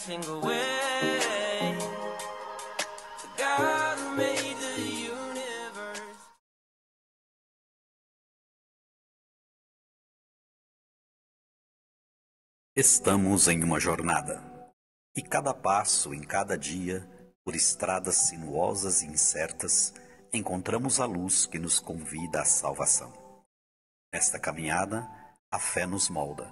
single way. The God who made the universe. Estamos em uma jornada, e cada passo em cada dia, por estradas sinuosas e incertas, encontramos a luz que nos convida à salvação. Nesta caminhada, a fé nos molda,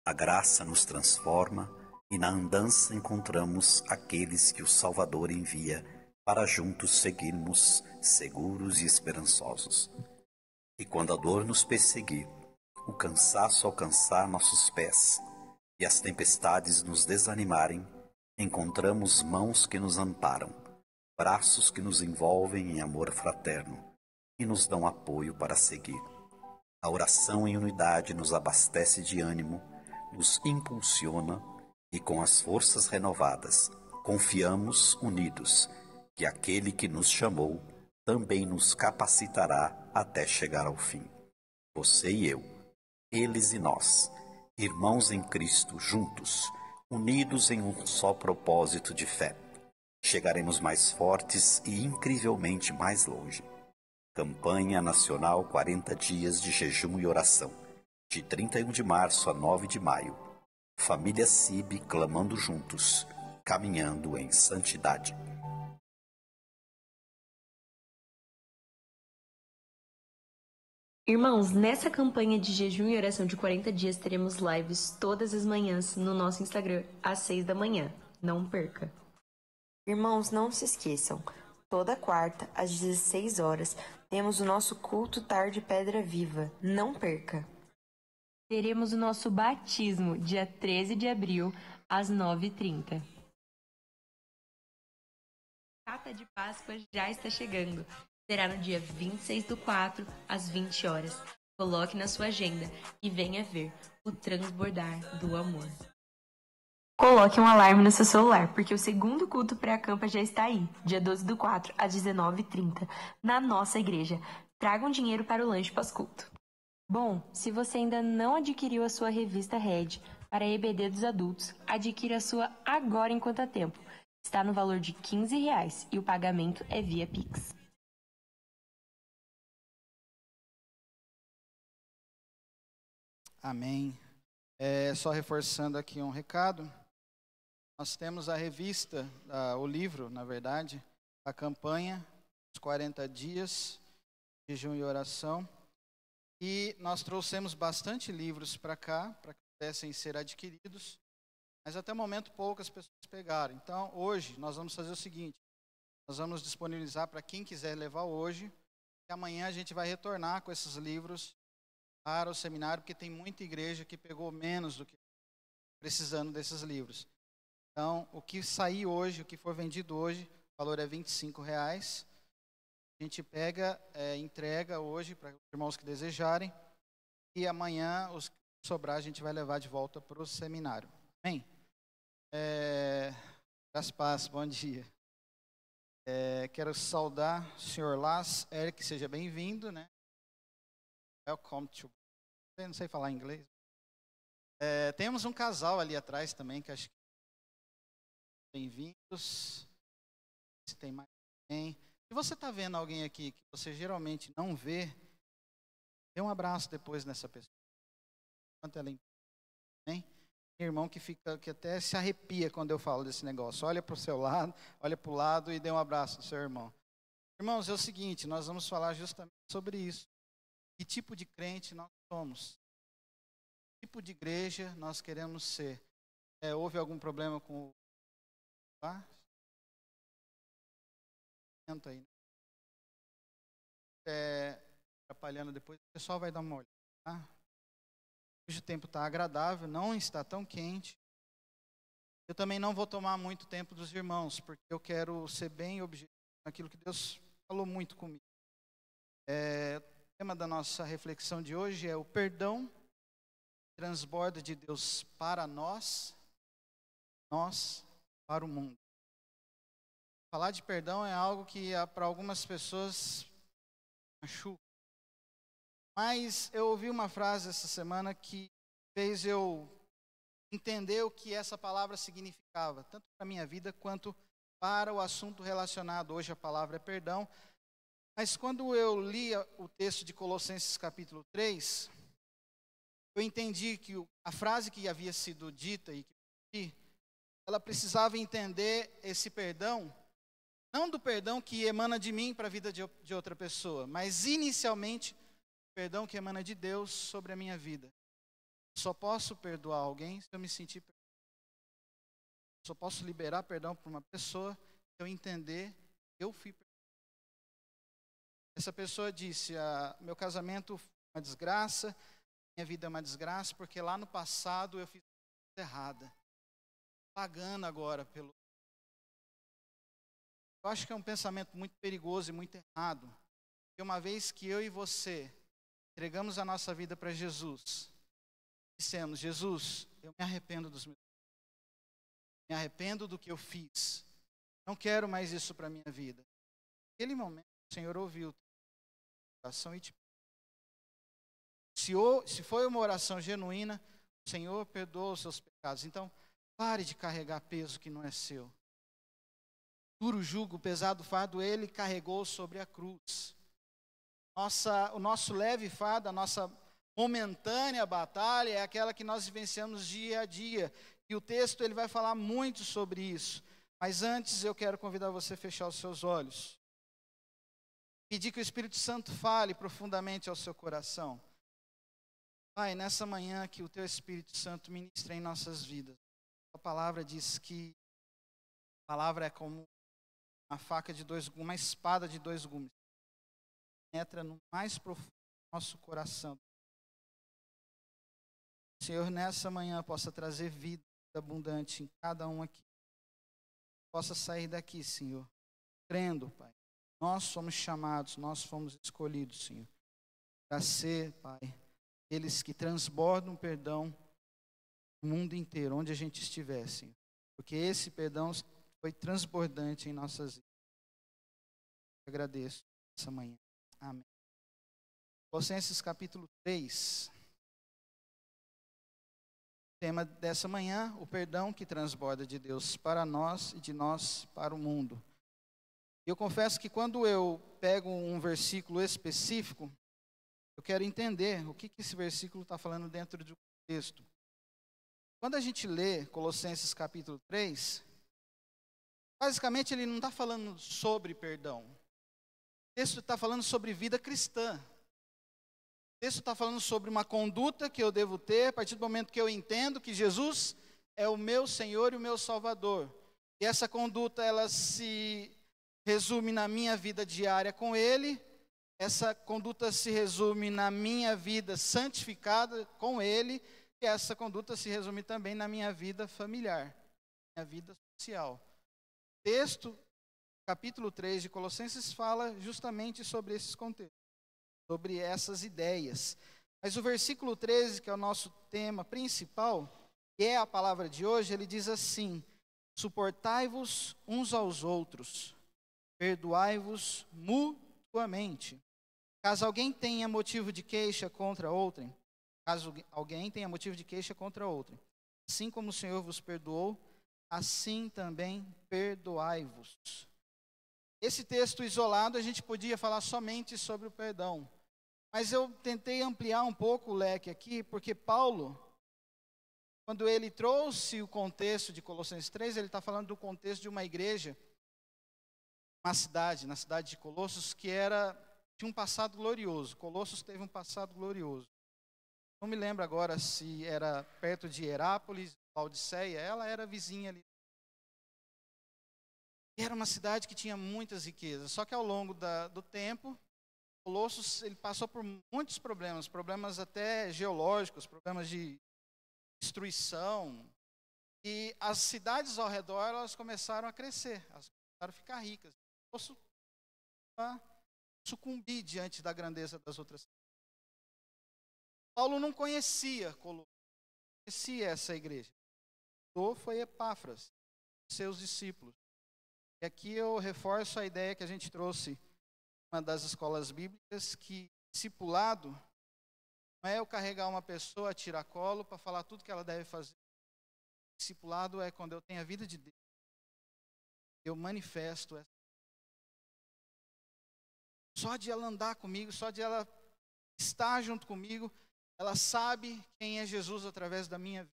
a graça nos transforma e na andança encontramos aqueles que o Salvador envia para juntos seguirmos seguros e esperançosos. E quando a dor nos perseguir, o cansaço alcançar nossos pés e as tempestades nos desanimarem, encontramos mãos que nos amparam, braços que nos envolvem em amor fraterno e nos dão apoio para seguir. A oração em unidade nos abastece de ânimo, nos impulsiona e com as forças renovadas, confiamos unidos que aquele que nos chamou também nos capacitará até chegar ao fim. Você e eu, eles e nós, irmãos em Cristo juntos, unidos em um só propósito de fé, chegaremos mais fortes e incrivelmente mais longe. Campanha Nacional 40 Dias de Jejum e Oração, de 31 de março a 9 de maio. Família CIB clamando juntos, caminhando em santidade. Irmãos, nessa campanha de jejum e oração de 40 dias, teremos lives todas as manhãs no nosso Instagram, às 6 da manhã. Não perca! Irmãos, não se esqueçam, toda quarta, às 16 horas, temos o nosso culto Tarde Pedra Viva. Não perca! Teremos o nosso batismo, dia 13 de abril, às 9h30. A data de Páscoa já está chegando. Será no dia 26/4, às 20 horas. Coloque na sua agenda e venha ver o transbordar do amor. Coloque um alarme no seu celular, porque o segundo culto pré-acampa já está aí, dia 12/4, às 19h30, na nossa igreja. Tragam dinheiro para o lanche pós-culto. Bom, se você ainda não adquiriu a sua revista Red para EBD dos adultos, adquira a sua agora enquanto há tempo. Está no valor de R$15 e o pagamento é via Pix. Amém. Só reforçando aqui um recado. Nós temos a revista, o livro, na verdade, a campanha, os 40 dias, jejum e oração. E nós trouxemos bastante livros para cá, para que pudessem ser adquiridos, mas até o momento poucas pessoas pegaram. Então, hoje, nós vamos fazer o seguinte, nós vamos disponibilizar para quem quiser levar hoje, e amanhã a gente vai retornar com esses livros para o seminário, porque tem muita igreja que pegou menos do que precisando desses livros. Então, o que sair hoje, o que for vendido hoje, o valor é R$25. A gente pega, entrega hoje para os irmãos que desejarem. E amanhã, os que sobrar, a gente vai levar de volta para o seminário. Amém? Graças a Paz, bom dia. Quero saudar o senhor Las, Eric, seja bem-vindo, né? Welcome to... Eu não sei falar inglês. Temos um casal ali atrás também, que acho que bem-vindos. Se tem mais alguém. Se você está vendo alguém aqui que você geralmente não vê, dê um abraço depois nessa pessoa. Enquanto ela hein? Tem irmão que até se arrepia quando eu falo desse negócio. Olha para o seu lado, olha para o lado e dê um abraço no seu irmão. Irmãos, é o seguinte, nós vamos falar justamente sobre isso. Que tipo de crente nós somos? Que tipo de igreja nós queremos ser? Houve algum problema com o... aí, atrapalhando depois, o pessoal vai dar uma olhada. Tá? Hoje o tempo está agradável, não está tão quente. Eu também não vou tomar muito tempo dos irmãos, porque eu quero ser bem objetivo naquilo que Deus falou muito comigo. O tema da nossa reflexão de hoje é o perdão transborda de Deus para nós para o mundo. Falar de perdão é algo que para algumas pessoas machuca. Mas eu ouvi uma frase essa semana que fez eu entender o que essa palavra significava, tanto para a minha vida quanto para o assunto relacionado. Hoje a palavra é perdão. Mas quando eu li o texto de Colossenses capítulo 3, eu entendi que a frase que havia sido dita e que ela precisava entender esse perdão, não do perdão que emana de mim para a vida de outra pessoa, mas inicialmente o perdão que emana de Deus sobre a minha vida. Só posso perdoar alguém se eu me sentir perdoado. Só posso liberar perdão para uma pessoa se eu entender que eu fui perdoado. Essa pessoa disse, meu casamento foi uma desgraça, minha vida é uma desgraça, porque lá no passado eu fiz coisa errada. Pagando agora pelo... Eu acho que é um pensamento muito perigoso e muito errado. Porque uma vez que eu e você entregamos a nossa vida para Jesus, dissemos, Jesus, eu me arrependo dos meus pecados. Me arrependo do que eu fiz. Não quero mais isso para a minha vida. Naquele momento, o Senhor ouviu a oração e te... Se foi uma oração genuína, o Senhor perdoa os seus pecados. Então, pare de carregar peso que não é seu. Duro jugo, pesado fardo, Ele carregou sobre a cruz. O nosso leve fardo, a nossa momentânea batalha é aquela que nós vivenciamos dia a dia. E o texto ele vai falar muito sobre isso. Mas antes eu quero convidar você a fechar os seus olhos. Pedir que o Espírito Santo fale profundamente ao seu coração. Pai, nessa manhã que o Teu Espírito Santo ministra em nossas vidas. A palavra diz que a palavra é como uma espada de dois gumes. Penetra no mais profundo do nosso coração. Senhor, nessa manhã possa trazer vida abundante em cada um aqui. Possa sair daqui, Senhor, crendo, Pai. Nós somos chamados, nós fomos escolhidos, Senhor, para ser, Pai, eles que transbordam perdão no mundo inteiro, onde a gente estiver, Senhor. Porque esse perdão foi transbordante em nossas vidas. Eu agradeço essa manhã. Amém. Colossenses capítulo 3. O tema dessa manhã, o perdão que transborda de Deus para nós e de nós para o mundo. Eu confesso que quando eu pego um versículo específico, eu quero entender o que esse versículo está falando dentro do texto. Quando a gente lê Colossenses capítulo 3, basicamente ele não está falando sobre perdão. O texto está falando sobre vida cristã. O texto está falando sobre uma conduta que eu devo ter a partir do momento que eu entendo que Jesus é o meu Senhor e o meu Salvador. E essa conduta, ela se resume na minha vida diária com Ele. Essa conduta se resume na minha vida santificada com Ele. E essa conduta se resume também na minha vida familiar, minha vida social. O texto, capítulo 3 de Colossenses, fala justamente sobre esses contextos, sobre essas ideias. Mas o versículo 13, que é o nosso tema principal, que é a palavra de hoje, ele diz assim: suportai-vos uns aos outros, perdoai-vos mutuamente. Caso alguém tenha motivo de queixa contra outrem, assim como o Senhor vos perdoou, assim também perdoai-vos. Esse texto isolado a gente podia falar somente sobre o perdão, mas eu tentei ampliar um pouco o leque aqui, porque Paulo, quando ele trouxe o contexto de Colossenses 3, ele está falando do contexto de uma igreja, uma cidade, na cidade de Colossos, que tinha um passado glorioso. Colossos teve um passado glorioso. Não me lembro agora se era perto de Herápolis, Laodiceia, ela era vizinha ali. E era uma cidade que tinha muitas riquezas, só que ao longo do tempo, Colossos ele passou por muitos problemas até geológicos, problemas de destruição. E as cidades ao redor, elas começaram a crescer, elas começaram a ficar ricas. Colossos sucumbir diante da grandeza das outras cidades. Paulo não conhecia Colossos, não conhecia essa igreja. Foi Epáfras, seus discípulos. E aqui eu reforço a ideia que a gente trouxe em uma das escolas bíblicas, que discipulado não é eu carregar uma pessoa a tiracolo para falar tudo que ela deve fazer, Discipulado é quando eu tenho a vida de Deus, eu manifesto essa. Só de ela andar comigo, só de ela estar junto comigo, ela sabe quem é Jesus através da minha vida.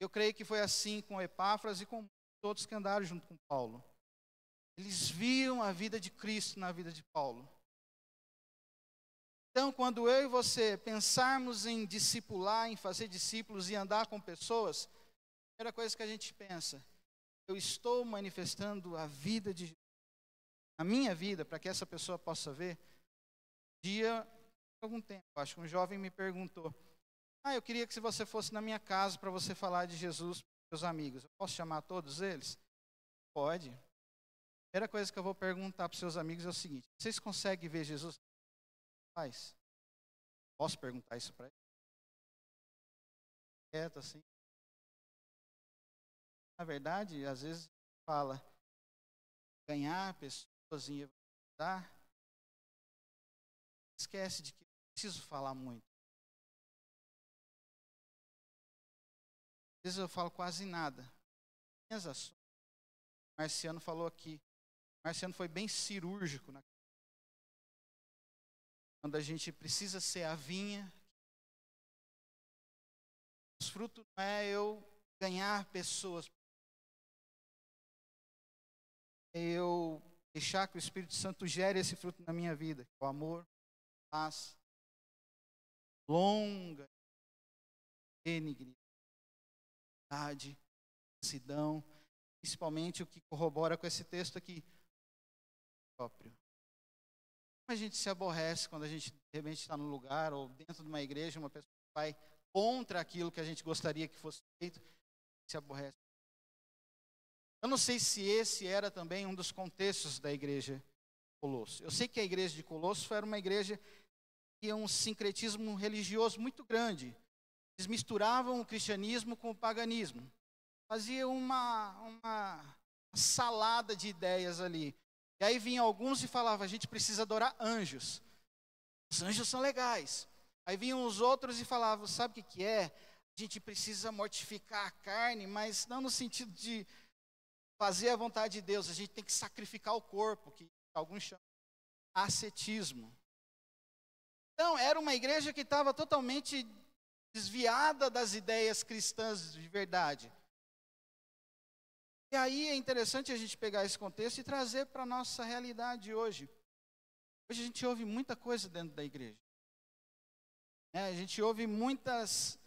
Eu creio que foi assim com Epáfras e com todos que andaram junto com Paulo. Eles viam a vida de Cristo na vida de Paulo. Então, quando eu e você pensarmos em discipular, em fazer discípulos e andar com pessoas, a primeira coisa que a gente pensa, eu estou manifestando a vida de Jesus, a minha vida, para que essa pessoa possa ver. Algum tempo, acho que um jovem me perguntou, eu queria que se você fosse na minha casa para você falar de Jesus para os seus amigos, eu posso chamar todos eles? Pode. A primeira coisa que eu vou perguntar para os seus amigos é o seguinte, vocês conseguem ver Jesus? Faz. Posso perguntar isso para ele? Quieto assim. Na verdade, às vezes fala ganhar pessoas em evangelizar, esquece de que eu preciso falar muito. Às vezes eu falo quase nada. Minhas ações. Marciano falou aqui. Marciano foi bem cirúrgico quando a gente precisa ser a vinha. Os frutos não é eu ganhar pessoas. É eu deixar que o Espírito Santo gere esse fruto na minha vida. O amor, paz, longa, benignidade, mansidão. Principalmente o que corrobora com esse texto aqui. Próprio. Como a gente se aborrece quando a gente de repente está no lugar ou dentro de uma igreja, uma pessoa vai contra aquilo que a gente gostaria que fosse feito, se aborrece. Eu não sei se esse era também um dos contextos da igreja de Colosso. Eu sei que a igreja de Colosso era uma igreja que tinha um sincretismo religioso muito grande. Eles misturavam o cristianismo com o paganismo. Fazia uma salada de ideias ali. E aí vinham alguns e falavam, a gente precisa adorar anjos. Os anjos são legais. Aí vinham os outros e falavam, sabe o que é? A gente precisa mortificar a carne, mas não no sentido de fazer a vontade de Deus. A gente tem que sacrificar o corpo, que alguns chamam de ascetismo. Então, era uma igreja que estava totalmente desviada das ideias cristãs de verdade. E aí é interessante a gente pegar esse contexto e trazer para a nossa realidade hoje. Hoje a gente ouve muita coisa dentro da igreja. A gente ouve muitas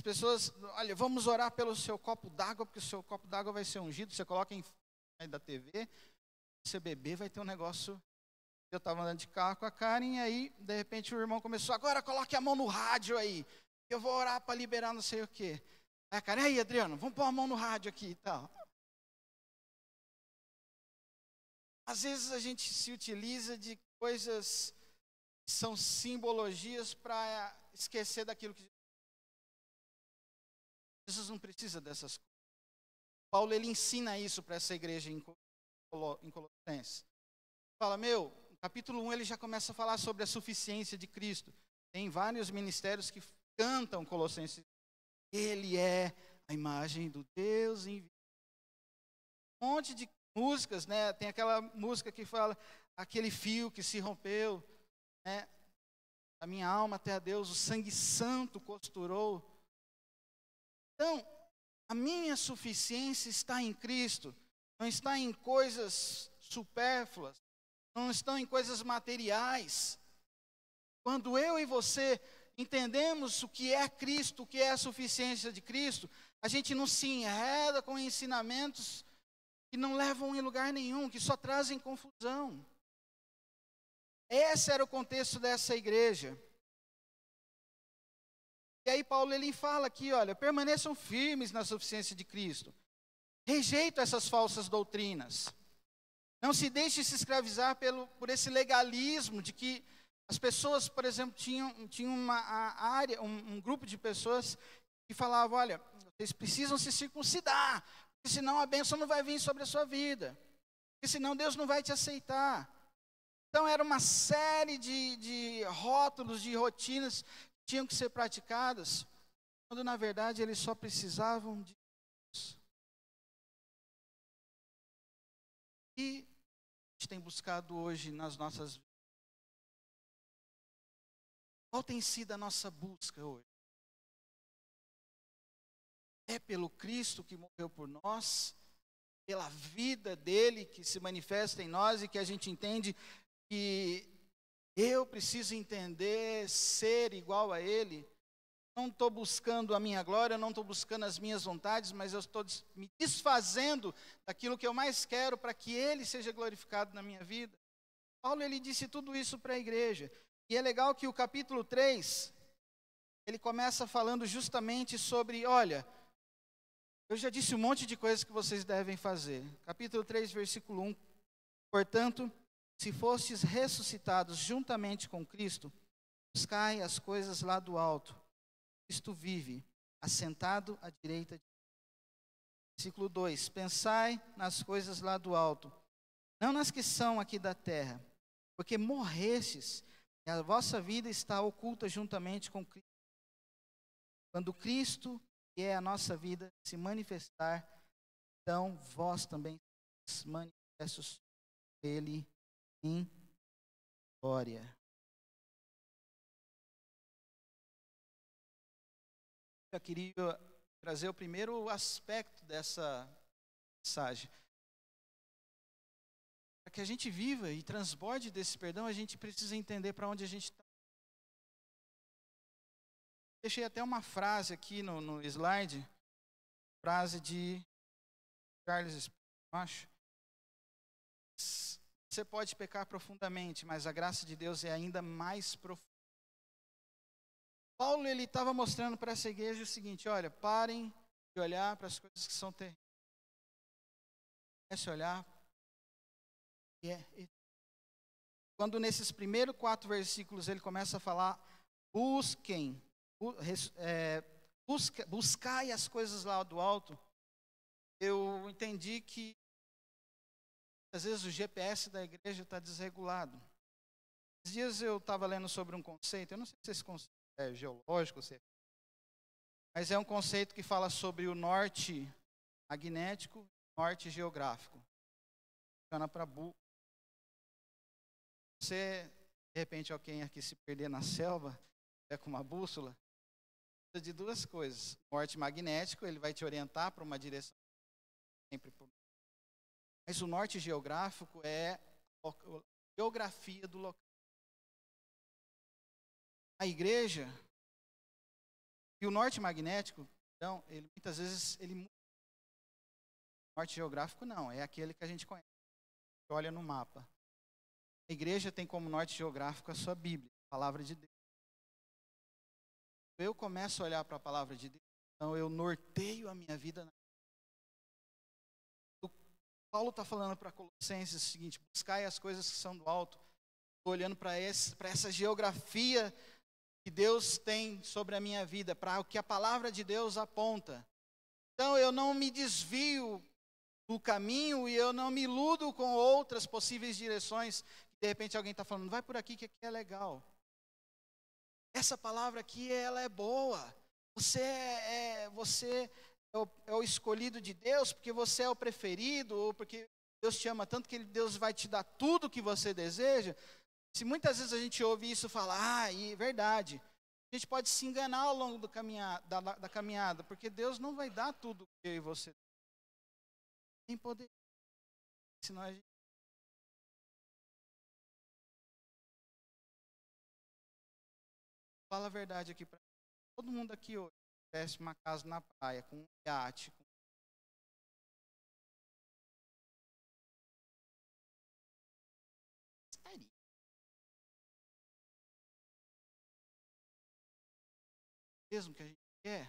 pessoas, olha, vamos orar pelo seu copo d'água, porque o seu copo d'água vai ser ungido, você coloca em frente da TV, você beber, vai ter um negócio. Eu estava andando de carro com a Karen, e aí, de repente, o irmão começou, agora coloque a mão no rádio aí, eu vou orar para liberar não sei o quê. Aí a Karen, aí Adriano, vamos pôr a mão no rádio aqui e tal. Às vezes a gente se utiliza de coisas que são simbologias para esquecer daquilo que Jesus não precisa dessas coisas. Paulo, ele ensina isso para essa igreja em Colossenses. Fala, no capítulo 1 ele já começa a falar sobre a suficiência de Cristo. Tem vários ministérios que cantam Colossenses. Ele é a imagem do Deus invisível. Um monte de músicas, né? Tem aquela música que fala aquele fio que se rompeu, né? A minha alma até a Deus, o sangue santo costurou. Então, a minha suficiência está em Cristo, não está em coisas supérfluas, não estão em coisas materiais. Quando eu e você entendemos o que é Cristo, o que é a suficiência de Cristo, a gente não se enreda com ensinamentos que não levam em lugar nenhum, que só trazem confusão. Esse era o contexto dessa igreja. E aí Paulo ele fala aqui, olha, permaneçam firmes na suficiência de Cristo. Rejeitam essas falsas doutrinas. Não se deixe se escravizar por esse legalismo de que as pessoas, por exemplo, tinham uma área, um grupo de pessoas que falavam, olha, vocês precisam se circuncidar, porque senão a bênção não vai vir sobre a sua vida. Porque senão Deus não vai te aceitar. Então era uma série de rótulos, de rotinas que tinham que ser praticadas. quando na verdade eles só precisavam de Deus. E a gente tem buscado hoje nas nossas vidas? Qual tem sido a nossa busca hoje? É pelo Cristo que morreu por nós, pela vida dele que se manifesta em nós e que a gente entende que eu preciso entender, ser igual a ele. Não estou buscando a minha glória, não estou buscando as minhas vontades, mas eu estou me desfazendo daquilo que eu mais quero para que ele seja glorificado na minha vida. Paulo, ele disse tudo isso para a igreja. E é legal que o capítulo 3, ele começa falando justamente sobre, olha, eu já disse um monte de coisas que vocês devem fazer. Capítulo 3, versículo 1. Portanto, se fostes ressuscitados juntamente com Cristo, buscai as coisas lá do alto. Cristo vive, assentado à direita de Deus. Versículo 2. Pensai nas coisas lá do alto, não nas que são aqui da terra, porque morrestes, e a vossa vida está oculta juntamente com Cristo. Quando Cristo, que é a nossa vida, se manifestar, então vós também manifestos Ele em glória. Eu queria trazer o primeiro aspecto dessa mensagem. Para que a gente viva e transborde desse perdão, a gente precisa entender para onde a gente está. Deixei até uma frase aqui no slide, frase de Charles Spurgeon, acho. Você pode pecar profundamente, mas a graça de Deus é ainda mais profunda. Paulo, ele estava mostrando para essa igreja o seguinte, olha, parem de olhar para as coisas que são terrenas. Comece a olhar. Quando nesses primeiros 4 versículos ele começa a falar, buscai as coisas lá do alto, eu entendi que às vezes o GPS da igreja está desregulado. Esses dias eu estava lendo sobre um conceito, eu não sei se esse conceito é geológico, mas é um conceito que fala sobre o norte magnético e o norte geográfico. Funciona para você, de repente, alguém aqui se perder na selva, com uma bússola, precisa de 2 coisas. O norte magnético, ele vai te orientar para uma direção. Mas o norte geográfico é a geografia do local. A igreja, e o norte magnético, então, ele muitas vezes, ele muda. O norte geográfico não, é aquele que a gente conhece. Olha no mapa. A igreja tem como norte geográfico a sua Bíblia, a palavra de Deus. Eu começo a olhar para a palavra de Deus, então eu norteio a minha vida. Paulo está falando para Colossenses o seguinte, buscai as coisas que são do alto. Estou olhando para essa geografia que Deus tem sobre a minha vida, para o que a palavra de Deus aponta. Então eu não me desvio do caminho e eu não me iludo com outras possíveis direções. De repente alguém está falando, vai por aqui que aqui é legal. Essa palavra aqui, ela é boa. Você é o escolhido de Deus, porque você é o preferido, ou porque Deus te ama tanto que Deus vai te dar tudo o que você deseja. Se muitas vezes a gente ouve isso falar, e é verdade, a gente pode se enganar ao longo da caminhada, porque Deus não vai dar tudo o que eu e você tem poder. Senão a gente fala a verdade aqui para todo mundo aqui hoje. Tivesse uma casa na praia, com um iate, mesmo que a gente quer,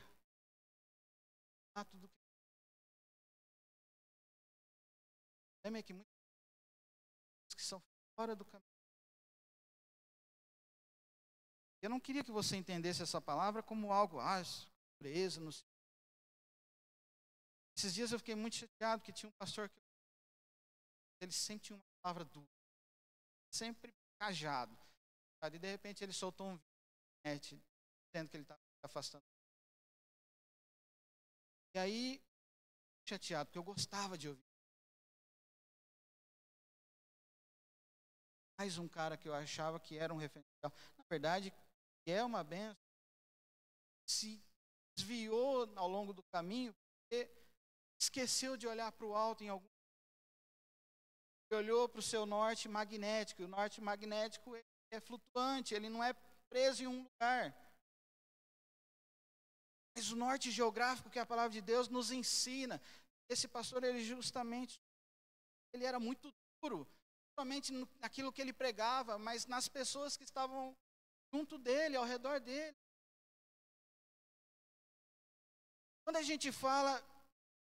dá tudo que o problema é que muitas coisas que são fora do caminho. Eu não queria que você entendesse essa palavra como algo, surpresa, não sei. Esses dias eu fiquei muito chateado que tinha um pastor que ele sempre tinha uma palavra dura, sempre cajado. E de repente ele soltou um vídeo na internet dizendo que ele estava se afastando. E aí, chateado, porque eu gostava de ouvir. Mais um cara que eu achava que era um referencial. Na verdade, que é uma bênção, se desviou ao longo do caminho, porque esqueceu de olhar para o alto em algum momento. Olhou para o seu norte magnético. E o norte magnético é flutuante, ele não é preso em um lugar. Mas o norte geográfico que a palavra de Deus nos ensina. Esse pastor, ele justamente, ele era muito duro. Não somente naquilo que ele pregava, mas nas pessoas que estavam junto dele, ao redor dele. Quando a gente fala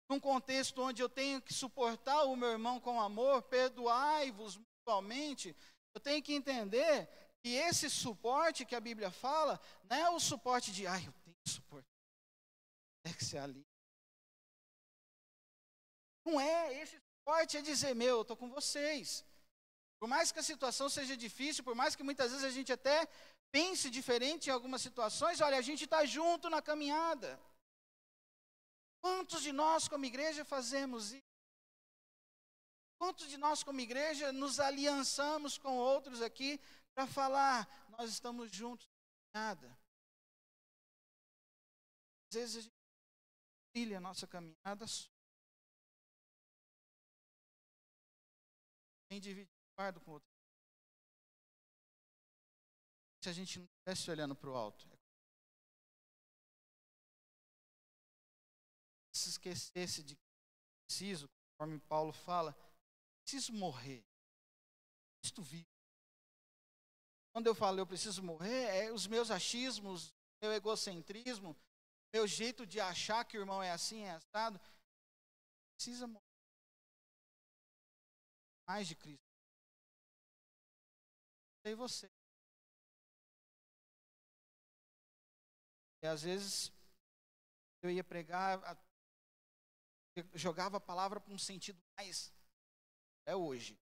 num contexto onde eu tenho que suportar o meu irmão com amor, perdoai-vos mutuamente, eu tenho que entender que esse suporte que a Bíblia fala, não é o suporte de, eu tenho que suportar, é que ser ali. Não é, esse suporte é dizer, eu estou com vocês. Por mais que a situação seja difícil, por mais que muitas vezes a gente até pense diferente em algumas situações, olha, a gente está junto na caminhada. Quantos de nós como igreja fazemos isso? Quantos de nós como igreja nos aliançamos com outros aqui para falar, nós estamos juntos na caminhada? Às vezes a gente trilha a nossa caminhada sem dividir o fardo com o outro. Se a gente não estivesse olhando para o alto. Se esquecesse de que preciso, conforme Paulo fala, preciso morrer. Preciso viver. Quando eu falo eu preciso morrer, é os meus achismos, meu egocentrismo, meu jeito de achar que o irmão é assim, é assado. Precisa morrer. Mais de Cristo. E você. E às vezes eu ia pregar, jogava a palavra para um sentido mais. É hoje.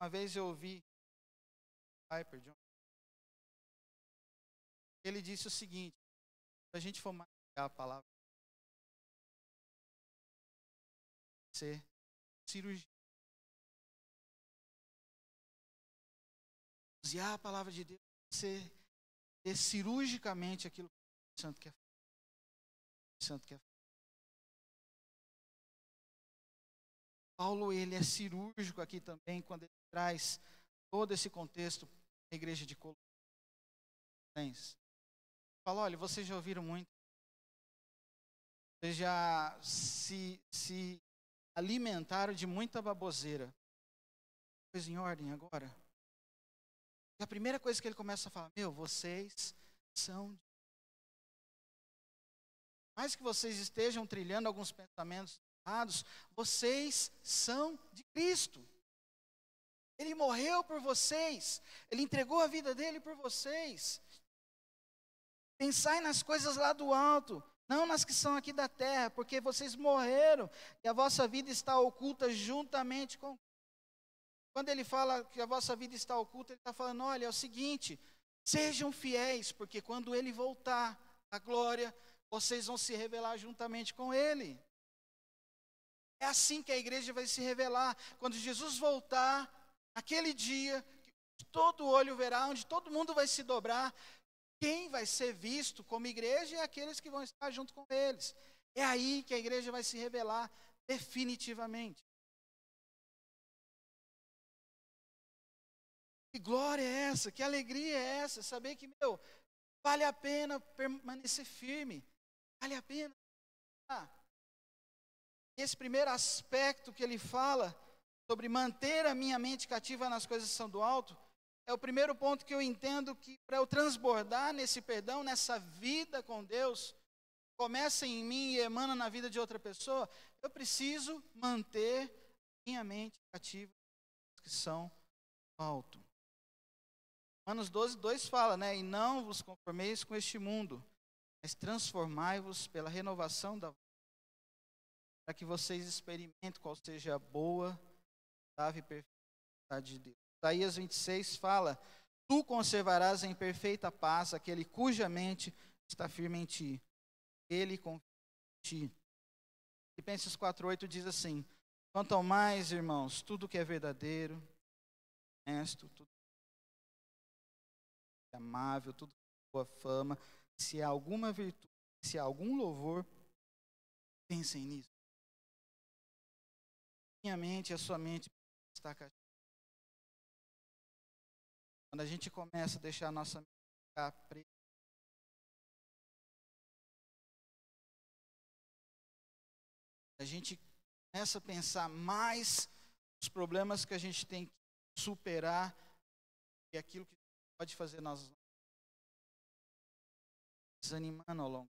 Uma vez eu ouvi ele disse o seguinte: se a gente for mastigar a palavra, ser cirurgia. Usar a palavra de Deus, ser cirurgicamente aquilo que o Santo quer fazer. Paulo, ele é cirúrgico aqui também, quando ele traz todo esse contexto da igreja de Colossenses. Fala, olha, vocês já ouviram muito. Vocês já se alimentaram de muita baboseira. Coisa em ordem agora. E a primeira coisa que ele começa a falar, vocês são... Mais que vocês estejam trilhando alguns pensamentos errados, vocês são de Cristo. Ele morreu por vocês. Ele entregou a vida dele por vocês. Pensai nas coisas lá do alto, não nas que são aqui da terra, porque vocês morreram e a vossa vida está oculta juntamente com... Quando ele fala que a vossa vida está oculta, ele está falando, olha, é o seguinte, sejam fiéis, porque quando ele voltar à glória, vocês vão se revelar juntamente com ele. É assim que a igreja vai se revelar. Quando Jesus voltar, naquele dia, todo olho verá, onde todo mundo vai se dobrar, quem vai ser visto como igreja é aqueles que vão estar junto com eles. É aí que a igreja vai se revelar definitivamente. Que glória é essa? Que alegria é essa? Saber que, vale a pena permanecer firme. Vale a pena. Esse primeiro aspecto que ele fala sobre manter a minha mente cativa nas coisas que são do alto, é o primeiro ponto que eu entendo que para eu transbordar nesse perdão, nessa vida com Deus, começa em mim e emana na vida de outra pessoa, eu preciso manter minha mente cativa nas coisas que são do alto. Romanos 12:2 fala, e não vos conformeis com este mundo, mas transformai-vos pela renovação da para que vocês experimentem qual seja a boa, agradável e perfeita vontade de Deus. Isaías 26 fala, tu conservarás em perfeita paz aquele cuja mente está firme em ti. Ele confia ti. Filipenses 4:8 diz assim: quanto ao mais, irmãos, tudo que é verdadeiro, honesto, tudo que é amável, tudo que é boa fama, se há alguma virtude, se há algum louvor, pensem nisso. Minha mente, a sua mente está cativa. Quando a gente começa a deixar a nossa mente ficar presa, a gente começa a pensar mais os problemas que a gente tem que superar e aquilo que pode fazer nós desanimando ao longo.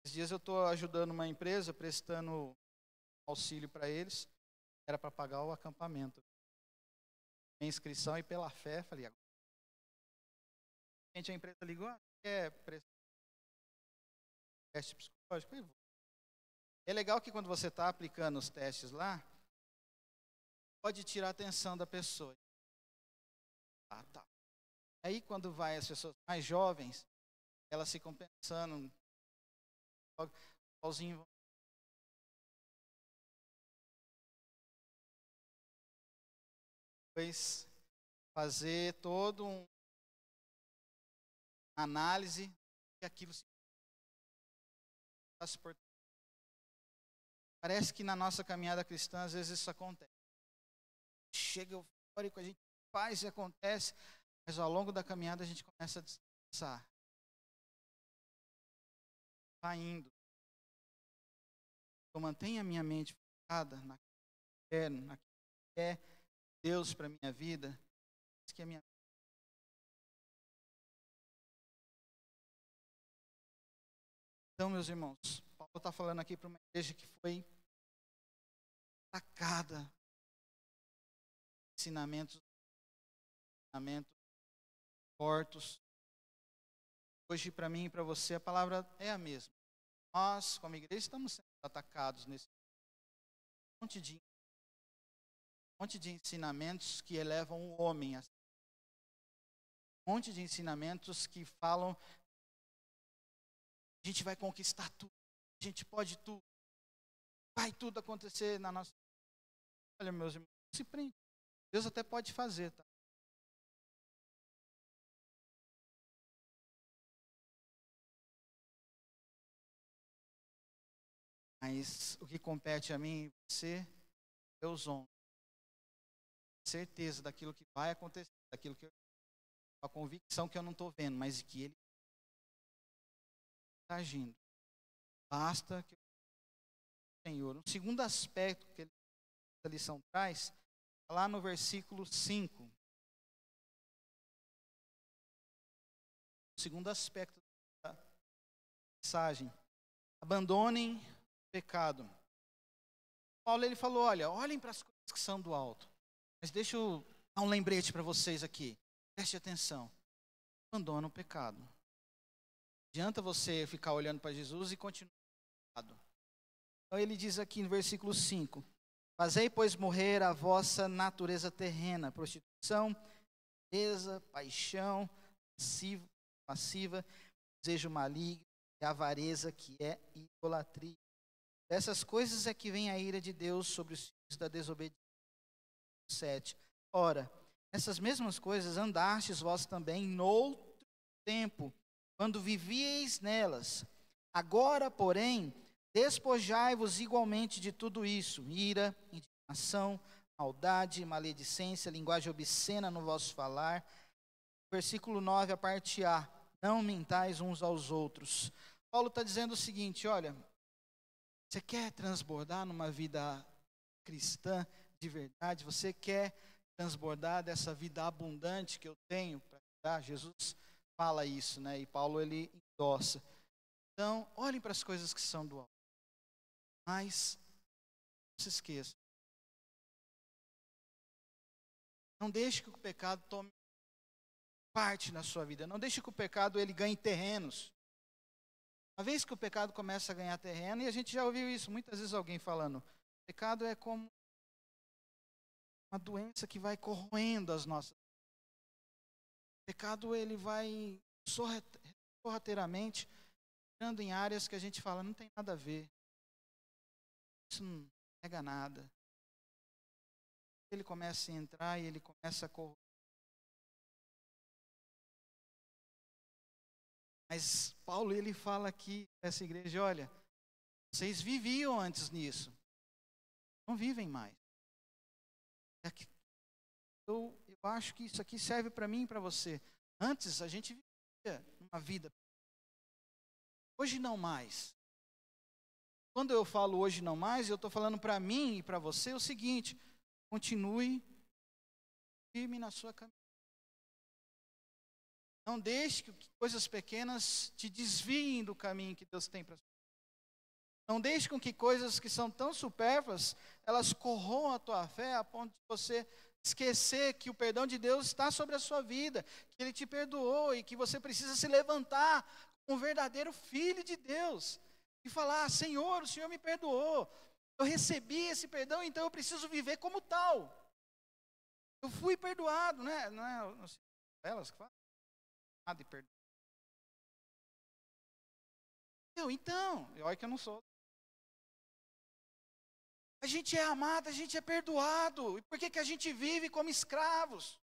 Esses dias eu estou ajudando uma empresa, prestando auxílio para eles, era para pagar o acampamento. Minha inscrição e pela fé, falei, agora. A empresa ligou, quer prestar teste psicológico? É legal que quando você está aplicando os testes lá, pode tirar a atenção da pessoa. Tá. Aí quando vai as pessoas mais jovens, elas ficam pensando, sozinho. Depois fazer todo uma análise de aquilo está se portando. Parece que na nossa caminhada cristã, às vezes isso acontece. Chega eufórico, a gente faz e acontece, mas ao longo da caminhada a gente começa a descansar. Vai indo. Eu mantenho a minha mente focada naquilo que é Deus para a minha vida. Isso que é minha. Então, meus irmãos, Paulo está falando aqui para uma igreja que foi atacada. Ensinamentos fortes. Hoje, para mim e para você, a palavra é a mesma. Nós, como igreja, estamos sendo atacados nesse monte de ensinamentos que elevam o homem. Um monte de ensinamentos que falam a gente vai conquistar tudo, a gente pode tudo, vai tudo acontecer na nossa. Olha, meus irmãos, não se prende. Deus até pode fazer, tá? Mas o que compete a mim e você, Deus honra. Certeza daquilo que vai acontecer, daquilo que a convicção que eu não estou vendo, mas que Ele está agindo. Basta que o Senhor. Um segundo aspecto que essa lição traz, lá no versículo 5. O segundo aspecto da mensagem. Abandonem o pecado. Paulo ele falou, olhem para as coisas que são do alto. Mas deixa eu dar um lembrete para vocês aqui. Preste atenção. Abandona o pecado. Não adianta você ficar olhando para Jesus e continuar no pecado. Então ele diz aqui no versículo 5. Fazei, pois, morrer a vossa natureza terrena, prostituição, beleza, paixão, passiva, desejo maligno e avareza, que é idolatria. Dessas coisas é que vem a ira de Deus sobre os filhos da desobediência. 7. Ora, essas mesmas coisas andastes vós também noutro tempo, quando vivieis nelas. Agora, porém, despojai-vos igualmente de tudo isso: ira, indignação, maldade, maledicência, linguagem obscena no vosso falar. Versículo 9, a parte A. Não mentais uns aos outros. Paulo está dizendo o seguinte, olha, você quer transbordar numa vida cristã de verdade? Você quer transbordar dessa vida abundante que eu tenho para dar? Jesus fala isso, né? E Paulo ele endossa. Então, olhem para as coisas que são do alto. Mas, não se esqueça. Não deixe que o pecado tome parte na sua vida. Não deixe que o pecado ele ganhe terrenos. Uma vez que o pecado começa a ganhar terreno, e a gente já ouviu isso muitas vezes alguém falando, o pecado é como uma doença que vai corroendo as nossas. O pecado ele vai sorrateiramente entrando em áreas que a gente fala, não tem nada a ver. Isso não pega nada. Ele começa a entrar e ele começa a correr. Mas Paulo, ele fala aqui nessa igreja, olha, vocês viviam antes nisso. Não vivem mais. Eu acho que isso aqui serve para mim e para você. Antes a gente vivia uma vida. Hoje não mais. Quando eu falo hoje não mais, eu estou falando para mim e para você o seguinte: continue firme na sua caminhada. Não deixe que coisas pequenas te desviem do caminho que Deus tem para você. Não deixe com que coisas que são tão supérfluas, elas corroam a tua fé a ponto de você esquecer que o perdão de Deus está sobre a sua vida, que Ele te perdoou e que você precisa se levantar como um verdadeiro filho de Deus e falar: Senhor, o Senhor me perdoou, eu recebi esse perdão, então eu preciso viver como tal. Eu fui perdoado, né? Não é elas que falam? Nada de perdão. Então, olha que eu não sou. A gente é amado, a gente é perdoado. E por que a gente vive como escravos?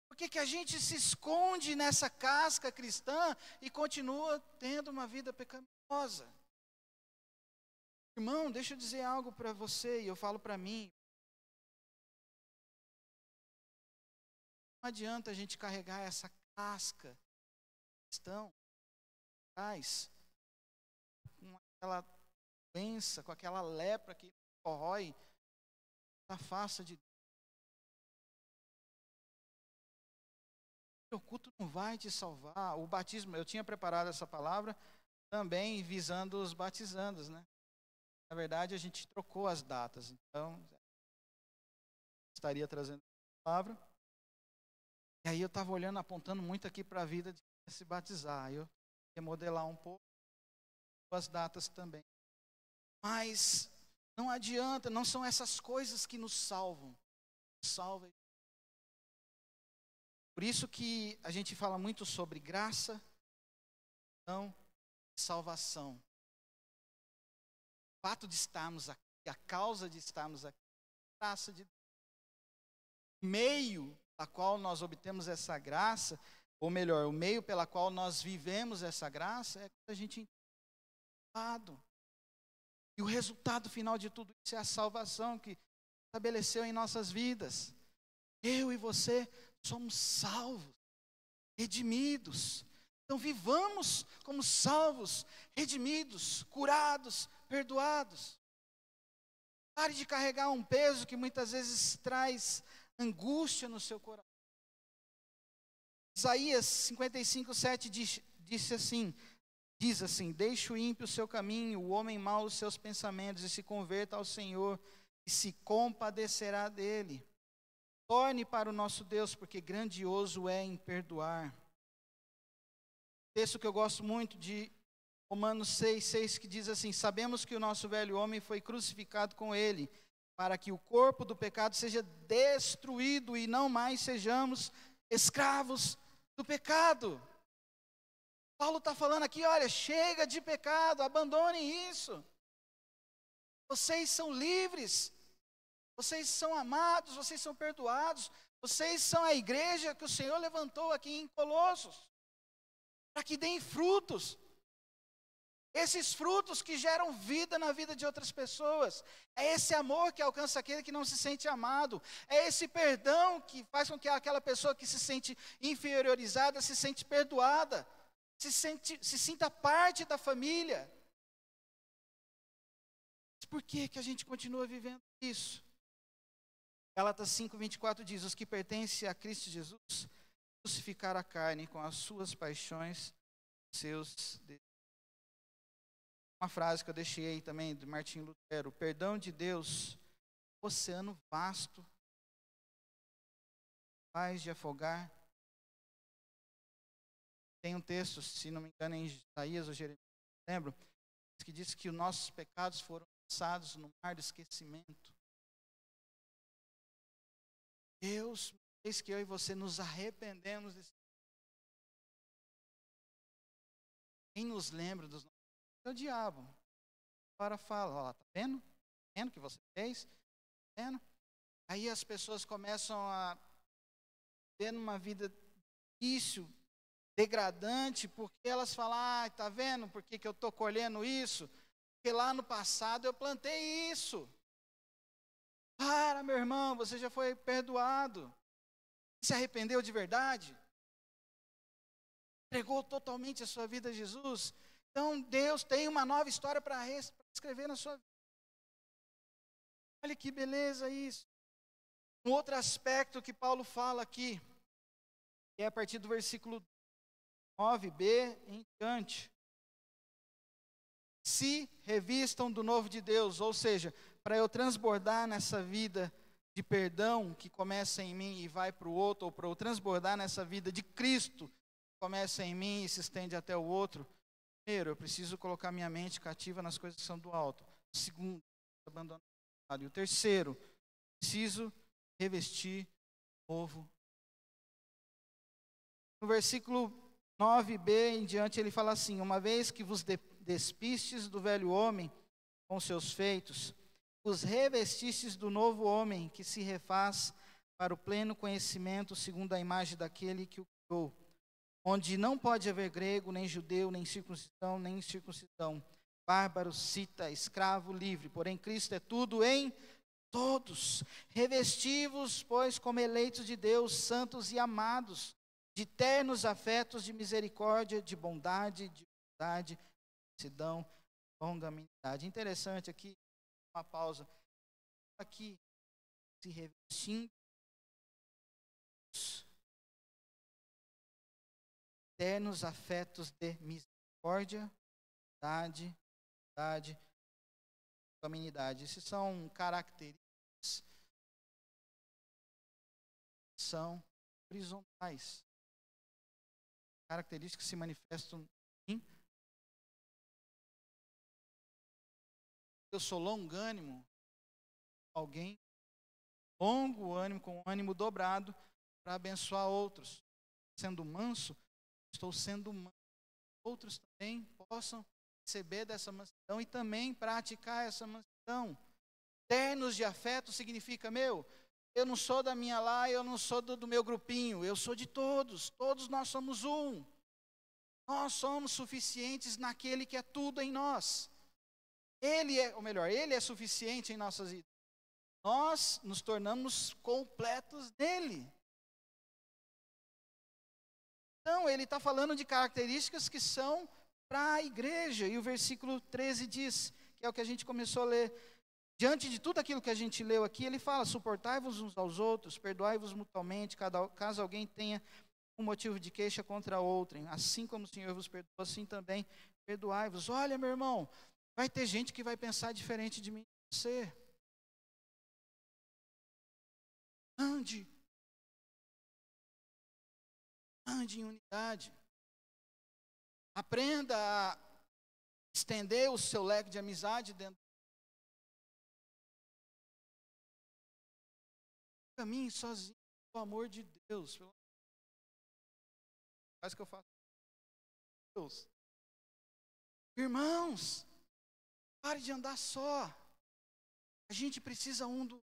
Por que a gente se esconde nessa casca cristã e continua tendo uma vida pecaminosa? Irmão, deixa eu dizer algo para você, e eu falo para mim. Não adianta a gente carregar essa casca cristã atrás, com aquela doença, com aquela lepra que corrói a face de Deus. O culto não vai te salvar. O batismo, eu tinha preparado essa palavra também visando os batizandos, né? Na verdade, a gente trocou as datas, então estaria trazendo a palavra. E aí eu estava olhando, apontando muito aqui para a vida de se batizar. Eu ia modelar um pouco as datas também. Mas não adianta, não são essas coisas que nos salvam. Salva. Por isso que a gente fala muito sobre graça, não salvação. O fato de estarmos aqui, a causa de estarmos aqui, a graça de Deus. O meio a qual nós obtemos essa graça, ou melhor, o meio pela qual nós vivemos essa graça, é quando a gente entende. E o resultado final de tudo isso é a salvação que estabeleceu em nossas vidas. Eu e você somos salvos, redimidos. Então vivamos como salvos, redimidos, curados, perdoados. Pare de carregar um peso que muitas vezes traz angústia no seu coração. Isaías 55:7 diz assim: deixe o ímpio o seu caminho, o homem mau os seus pensamentos, e se converta ao Senhor, e se compadecerá dele. Torne para o nosso Deus, porque grandioso é em perdoar. Texto que eu gosto muito de Romanos 6:6, que diz assim: sabemos que o nosso velho homem foi crucificado com ele, para que o corpo do pecado seja destruído e não mais sejamos escravos do pecado. Paulo está falando aqui, olha, chega de pecado, abandonem isso. Vocês são livres, vocês são amados, vocês são perdoados, vocês são a igreja que o Senhor levantou aqui em Colossos, para que deem frutos. Esses frutos que geram vida na vida de outras pessoas. É esse amor que alcança aquele que não se sente amado. É esse perdão que faz com que aquela pessoa que se sente inferiorizada se sente perdoada. Se sinta parte da família. Mas por que a gente continua vivendo isso? Gálatas 5:24 diz: os que pertencem a Cristo Jesus crucificaram a carne com as suas paixões, seus desejos. Uma frase que eu deixei aí também, de Martim Lutero: o perdão de Deus, oceano vasto, capaz de afogar. Tem um texto, se não me engano, em Isaías ou Jeremias, lembro, que diz que os nossos pecados foram lançados no mar do esquecimento. Deus fez que eu e você nos arrependemos desse. quem nos lembra dos nossos é o diabo. Agora fala, ó, tá vendo? Tá vendo o que você fez? Tá vendo? Aí as pessoas começam a ver uma vida difícil, degradante, porque elas falam, tá vendo por que eu estou colhendo isso? Porque lá no passado eu plantei isso. Para, meu irmão, você já foi perdoado. Se arrependeu de verdade? Entregou totalmente a sua vida a Jesus? Então Deus tem uma nova história para escrever na sua vida. Olha que beleza isso. Um outro aspecto que Paulo fala aqui, é a partir do versículo 9b em diante. Se revistam do novo de Deus, ou seja, para eu transbordar nessa vida de perdão que começa em mim e vai para o outro, ou para eu transbordar nessa vida de Cristo que começa em mim e se estende até o outro, primeiro, eu preciso colocar minha mente cativa nas coisas que são do alto. O segundo, abandonar o pecado. E o terceiro, preciso revestir o novo. No versículo 9b em diante, ele fala assim: uma vez que vos despistes do velho homem com seus feitos, os revestistes do novo homem, que se refaz para o pleno conhecimento segundo a imagem daquele que o criou, onde não pode haver grego, nem judeu, nem circuncisão, nem incircuncisão, bárbaro, cita, escravo, livre, porém Cristo é tudo em todos. Revesti-vos, pois, como eleitos de Deus, santos e amados, de ternos afetos de misericórdia, de bondade, de humildade, de mansidão, longanimidade. Interessante aqui, uma pausa. Aqui, se revestindo, ternos afetos de misericórdia, bondade, longanimidade. Essas são características, são horizontais. Características que se manifestam em mim. Eu sou longânimo, alguém longo ânimo, com o ânimo dobrado para abençoar outros. Sendo manso, estou sendo manso. Outros também possam receber dessa mansidão e também praticar essa mansidão. Ternos de afeto significa, eu não sou da minha lá, eu não sou do meu grupinho, eu sou de todos nós somos um. Nós somos suficientes naquele que é tudo em nós. Ele é suficiente em nossas vidas. Nós nos tornamos completos nele. Então, ele está falando de características que são para a igreja. E o versículo 13 diz, que é o que a gente começou a ler. Diante de tudo aquilo que a gente leu aqui, ele fala: suportai-vos uns aos outros, perdoai-vos mutuamente, caso alguém tenha um motivo de queixa contra outrem. Assim como o Senhor vos perdoou, assim também perdoai-vos. Olha, meu irmão, vai ter gente que vai pensar diferente de mim e de você. Ande em unidade. Aprenda a estender o seu leque de amizade dentro. Caminhe sozinho, pelo amor de Deus. Faz o que eu faço. Deus. Irmãos, pare de andar só. A gente precisa um do.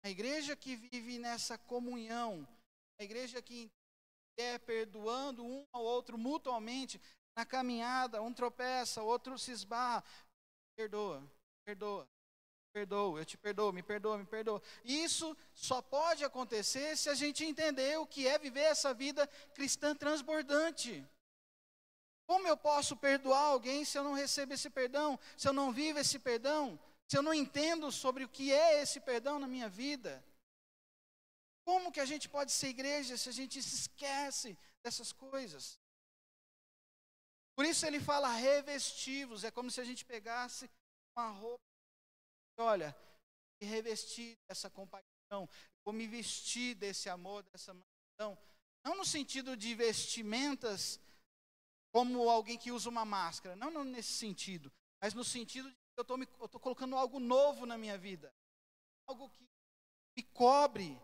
A igreja que vive nessa comunhão, a igreja que é perdoando um ao outro mutuamente, na caminhada, um tropeça, o outro se esbarra. Perdoa. Eu te perdoo, me perdoa. Isso só pode acontecer se a gente entender o que é viver essa vida cristã transbordante. Como eu posso perdoar alguém se eu não recebo esse perdão? Se eu não vivo esse perdão? Se eu não entendo sobre o que é esse perdão na minha vida? Como que a gente pode ser igreja se a gente se esquece dessas coisas? Por isso ele fala revestivos, é como se a gente pegasse uma roupa. Olha, me revestir dessa compaixão, vou me vestir desse amor, dessa mansidão. Não no sentido de vestimentas como alguém que usa uma máscara, não nesse sentido, mas no sentido de que eu estou colocando algo novo na minha vida, algo que me cobre,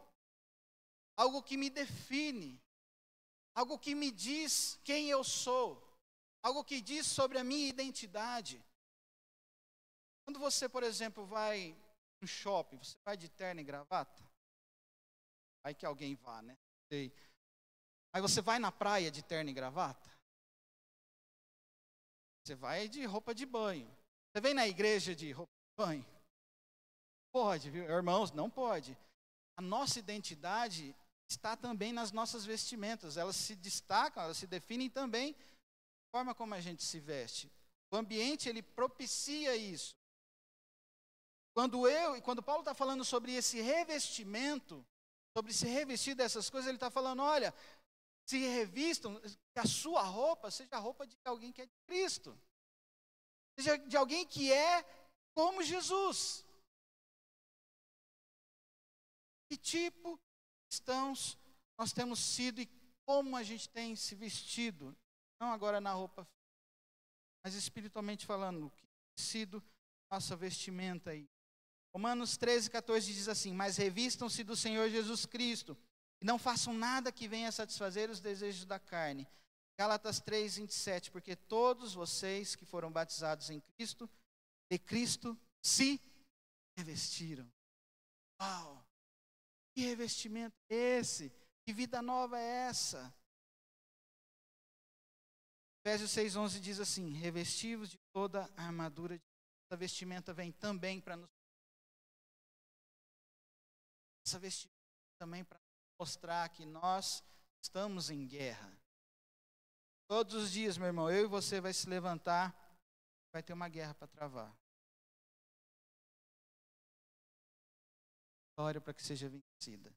algo que me define, algo que me diz quem eu sou, algo que diz sobre a minha identidade. Quando você, por exemplo, vai no shopping, você vai de terno e gravata? Vai que alguém vá, né? Sei. Aí você vai na praia de terno e gravata? Você vai de roupa de banho. Você vem na igreja de roupa de banho? Pode, viu? Irmãos, não pode. A nossa identidade está também nas nossas vestimentas. Elas se destacam, elas se definem também da forma como a gente se veste. O ambiente, ele propicia isso. Quando Paulo está falando sobre esse revestimento, sobre se revestir dessas coisas, ele está falando, olha, se revistam, que a sua roupa seja a roupa de alguém que é de Cristo. Seja de alguém que é como Jesus. Que tipo de cristãos nós temos sido e como a gente tem se vestido? Não agora na roupa, mas espiritualmente falando, o que tem sido nossa vestimenta aí. Romanos 13:14 diz assim, mas revistam-se do Senhor Jesus Cristo, e não façam nada que venha satisfazer os desejos da carne. Gálatas 3:27, porque todos vocês que foram batizados em Cristo, de Cristo se revestiram. Uau! Que revestimento é esse? Que vida nova é essa? Efésios 6:11 diz assim, revestivos de toda a armadura de Deus. Essa vestimenta vem também para nos... Essa vestimenta também para mostrar que nós estamos em guerra. Todos os dias, meu irmão, eu e você vai se levantar, vai ter uma guerra para travar. Glória para que seja vencida.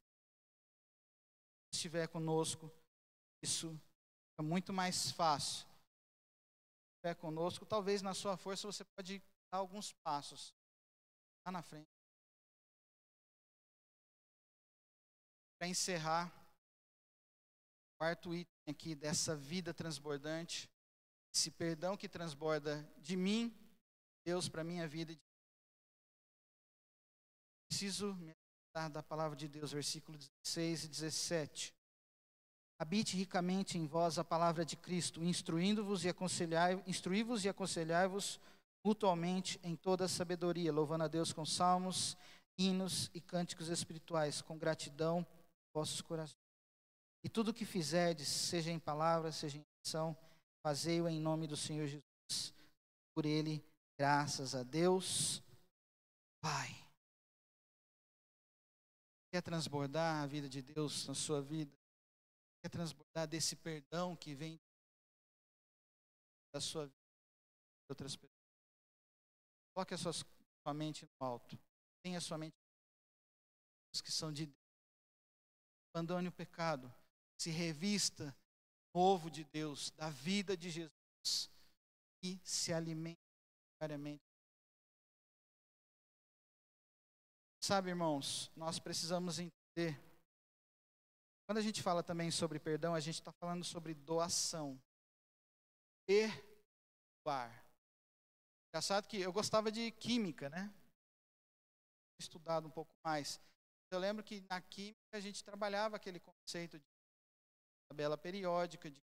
Se estiver conosco, isso fica muito mais fácil. Se estiver conosco, talvez na sua força você pode dar alguns passos lá na frente. Para encerrar, o quarto item aqui dessa vida transbordante, esse perdão que transborda de mim, Deus, para a minha vida. Preciso me alimentar da palavra de Deus, versículo 16 e 17. Habite ricamente em vós a palavra de Cristo, instruí-vos e aconselhai-vos mutuamente em toda a sabedoria, louvando a Deus com salmos, hinos e cânticos espirituais, com gratidão em vossos corações. E tudo o que fizerdes, seja em palavra, seja em ação, fazei-o em nome do Senhor Jesus. Por Ele, graças a Deus, Pai. Quer transbordar a vida de Deus na sua vida? Quer transbordar desse perdão que vem da sua vida de outras pessoas? Coloque a sua mente no alto. Tenha a sua mente nos que são de Deus. Abandone o pecado. Se revista novo de Deus, da vida de Jesus. E se alimente diariamente. Sabe, irmãos, nós precisamos entender. Quando a gente fala também sobre perdão, a gente está falando sobre doação. Perdoar. Engraçado que eu gostava de química, né? Estudado um pouco mais. Eu lembro que na química a gente trabalhava aquele conceito de tabela periódica, de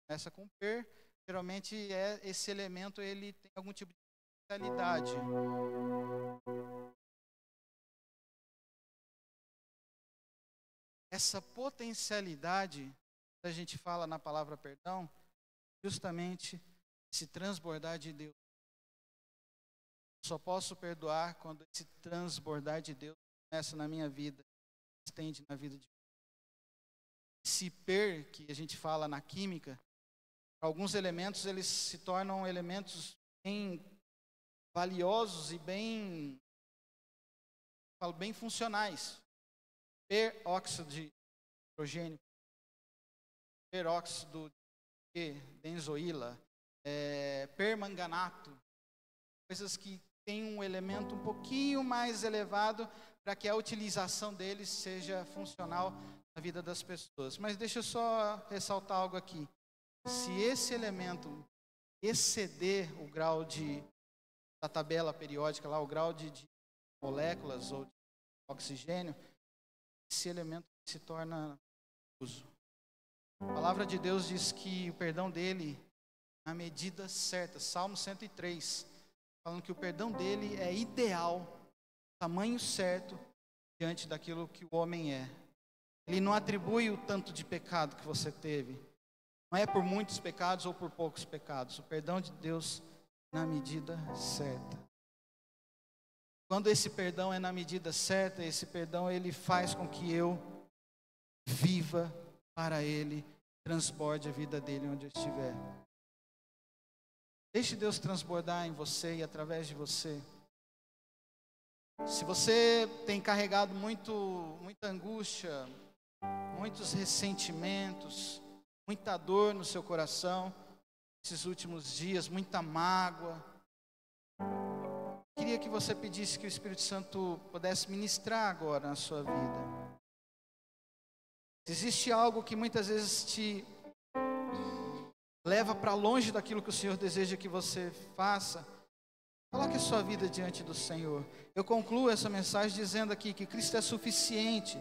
começa com per, geralmente esse elemento ele tem algum tipo de potencialidade. Essa potencialidade, que a gente fala na palavra perdão, justamente se transbordar de Deus. Só posso perdoar quando esse transbordar de Deus começa na minha vida, estende na vida de Deus. Esse per, que a gente fala na química, alguns elementos eles se tornam elementos bem valiosos e bem funcionais. Peróxido de hidrogênio, peróxido de benzoíla, permanganato, coisas que têm um elemento um pouquinho mais elevado para que a utilização deles seja funcional na vida das pessoas. Mas deixa eu só ressaltar algo aqui. Se esse elemento exceder o grau da tabela periódica, lá, o grau de moléculas ou de oxigênio, esse elemento se torna uso. A palavra de Deus diz que o perdão dele, na medida certa, Salmo 103, falando que o perdão dele é ideal, tamanho certo, diante daquilo que o homem é. Ele não atribui o tanto de pecado que você teve. Não é por muitos pecados ou por poucos pecados. O perdão de Deus na medida certa. Quando esse perdão é na medida certa, esse perdão ele faz com que eu viva para Ele, transborde a vida dele onde eu estiver. Deixe Deus transbordar em você e através de você. Se você tem carregado muita angústia, muitos ressentimentos, muita dor no seu coração, esses últimos dias, muita mágoa, queria que você pedisse que o Espírito Santo pudesse ministrar agora na sua vida. Se existe algo que muitas vezes te leva para longe daquilo que o Senhor deseja que você faça, coloque a sua vida diante do Senhor. Eu concluo essa mensagem dizendo aqui que Cristo é suficiente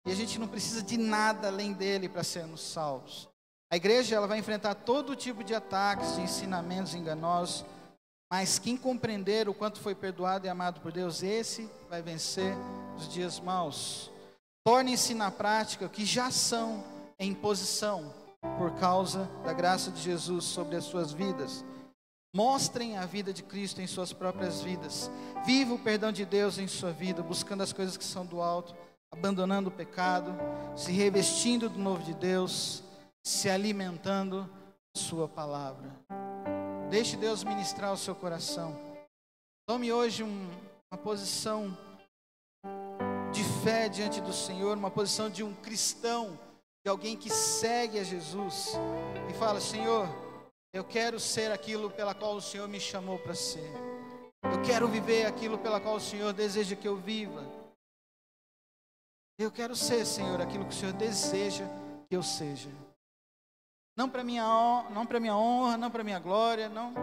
e a gente não precisa de nada além dele para sermos salvos. A igreja ela vai enfrentar todo tipo de ataques, de ensinamentos enganosos, mas quem compreender o quanto foi perdoado e amado por Deus, esse vai vencer os dias maus. Tornem-se na prática o que já são em posição por causa da graça de Jesus sobre as suas vidas. Mostrem a vida de Cristo em suas próprias vidas. Viva o perdão de Deus em sua vida, buscando as coisas que são do alto, abandonando o pecado, se revestindo do novo de Deus, se alimentando da sua palavra. Deixe Deus ministrar o seu coração. Tome hoje uma posição de fé diante do Senhor, uma posição de um cristão, de alguém que segue a Jesus e fala: Senhor, eu quero ser aquilo pela qual o Senhor me chamou para ser. Eu quero viver aquilo pela qual o Senhor deseja que eu viva. Eu quero ser, Senhor, aquilo que o Senhor deseja que eu seja. Não para minha honra, não para minha glória, não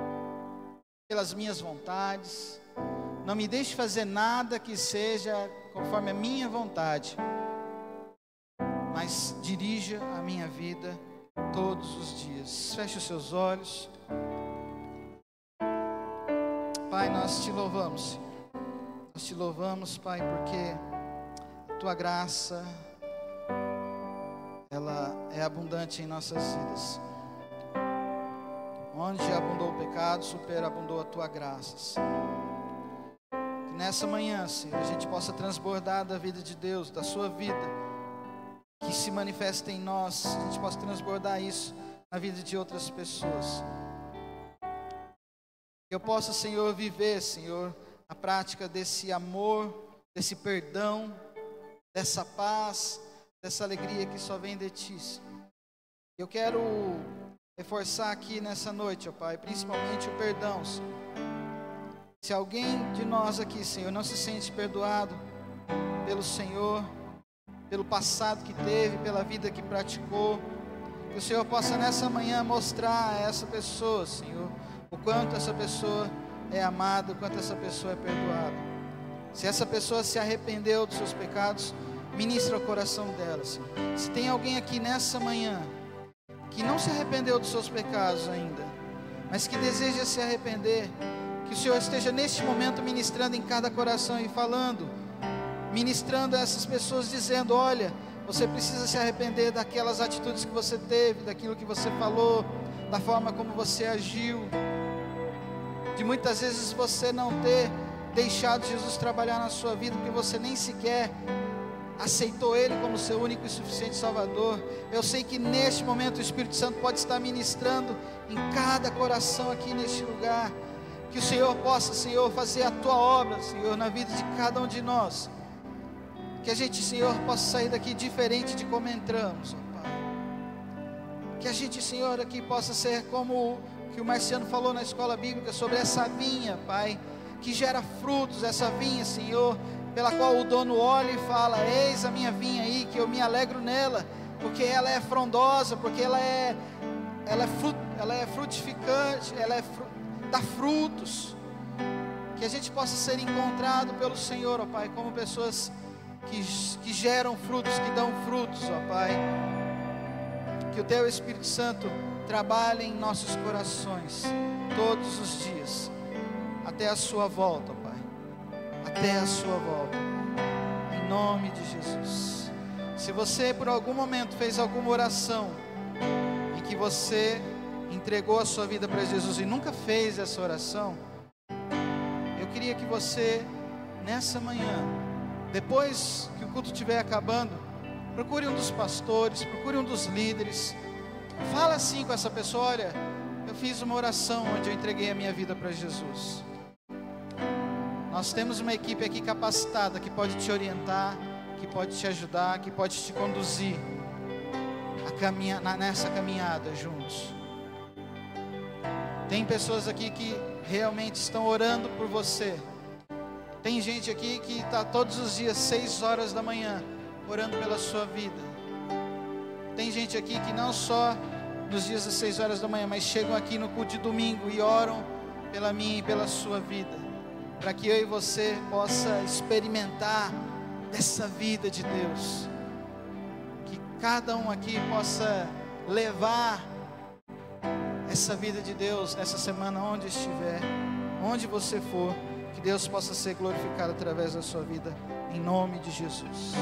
pelas minhas vontades. Não me deixe fazer nada que seja conforme a minha vontade, mas dirija a minha vida todos os dias. Feche os seus olhos. Pai, nós te louvamos, Senhor. Nós te louvamos, Pai, porque a tua graça, ela é abundante em nossas vidas. Onde abundou o pecado, superabundou a tua graça, Senhor. Que nessa manhã, Senhor, a gente possa transbordar da vida de Deus, da sua vida, que se manifesta em nós, a gente possa transbordar isso na vida de outras pessoas. Que eu possa, Senhor, viver, Senhor, a prática desse amor, desse perdão, dessa paz, dessa alegria que só vem de Ti, Senhor. Eu quero reforçar aqui nessa noite, ó Pai, principalmente o perdão, Senhor. Se alguém de nós aqui, Senhor, não se sente perdoado pelo Senhor, pelo passado que teve, pela vida que praticou, que o Senhor possa nessa manhã mostrar a essa pessoa, Senhor, o quanto essa pessoa é amada, o quanto essa pessoa é perdoada. Se essa pessoa se arrependeu dos seus pecados, ministra o coração dela, Senhor. Se tem alguém aqui nessa manhã que não se arrependeu dos seus pecados ainda, mas que deseja se arrepender, que o Senhor esteja neste momento ministrando em cada coração e falando, ministrando a essas pessoas, dizendo: olha, você precisa se arrepender daquelas atitudes que você teve, daquilo que você falou, da forma como você agiu, de muitas vezes você não ter deixado Jesus trabalhar na sua vida, porque você nem sequer aceitou Ele como seu único e suficiente Salvador. Eu sei que neste momento o Espírito Santo pode estar ministrando em cada coração aqui neste lugar. Que o Senhor possa, Senhor, fazer a Tua obra, Senhor, na vida de cada um de nós. Que a gente, Senhor, possa sair daqui diferente de como entramos, ó Pai. Que a gente, Senhor, aqui possa ser como que o Marciano falou na escola bíblica, sobre essa vinha, Pai, que gera frutos, essa vinha, Senhor, pela qual o dono olha e fala: eis a minha vinha aí, que eu me alegro nela, porque ela é frondosa, porque ela é frutificante, dá frutos. Que a gente possa ser encontrado pelo Senhor, ó Pai, como pessoas que geram frutos, que dão frutos, ó Pai. Que o Teu Espírito Santo trabalhe em nossos corações todos os dias, até a Sua volta, Pai. Até a Sua volta, em nome de Jesus. Se você por algum momento fez alguma oração em que você entregou a sua vida para Jesus e nunca fez essa oração, eu queria que você, nessa manhã, depois que o culto estiver acabando, procure um dos pastores, procure um dos líderes, fala assim com essa pessoa: olha, eu fiz uma oração onde eu entreguei a minha vida para Jesus. Nós temos uma equipe aqui capacitada que pode te orientar, que pode te ajudar, que pode te conduzir nessa caminhada juntos. Tem pessoas aqui que realmente estão orando por você. Tem gente aqui que está todos os dias 6 horas da manhã orando pela sua vida. Tem gente aqui que não só nos dias às 6 horas da manhã, mas chegam aqui no culto de domingo e oram pela minha e pela sua vida, para que eu e você possa experimentar dessa vida de Deus, que cada um aqui possa levar essa vida de Deus nessa semana, onde estiver, onde você for, que Deus possa ser glorificado através da sua vida, em nome de Jesus.